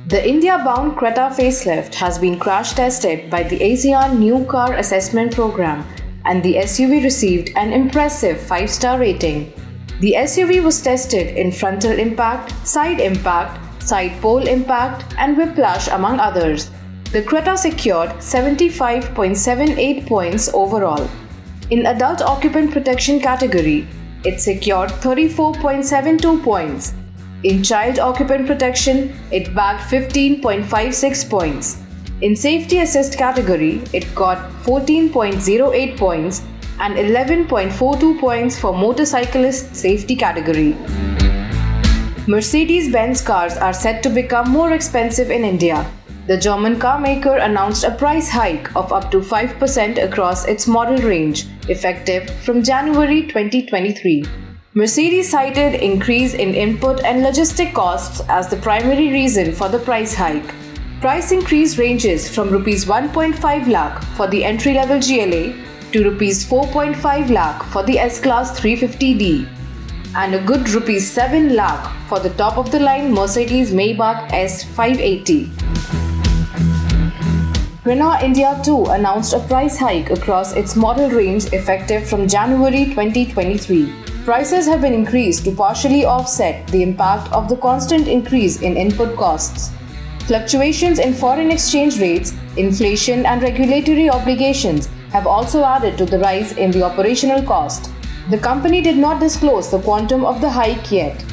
The India-bound Creta facelift has been crash tested by the ASEAN New Car Assessment Program, and the SUV received an impressive 5-star rating. The SUV was tested in frontal impact, side pole impact, and whiplash among others. The Creta secured 75.78 points overall. In adult occupant protection category, it secured 34.72 points. In child occupant protection, it bagged 15.56 points. In safety assist category, it got 14.08 points and 11.42 points for motorcyclist safety category. Mercedes-Benz cars are set to become more expensive in India. The German car maker announced a price hike of up to 5% across its model range, effective from January 2023. Mercedes cited increase in input and logistic costs as the primary reason for the price hike. Price increase ranges from Rs 1.5 lakh for the entry-level GLA to Rs 4.5 lakh for the S-Class 350D and a good Rs 7 lakh for the top-of-the-line Mercedes Maybach S580. Renault India too announced a price hike across its model range effective from January 2023. Prices have been increased to partially offset the impact of the constant increase in input costs. Fluctuations in foreign exchange rates, inflation, and regulatory obligations have also added to the rise in the operational cost. The company did not disclose the quantum of the hike yet,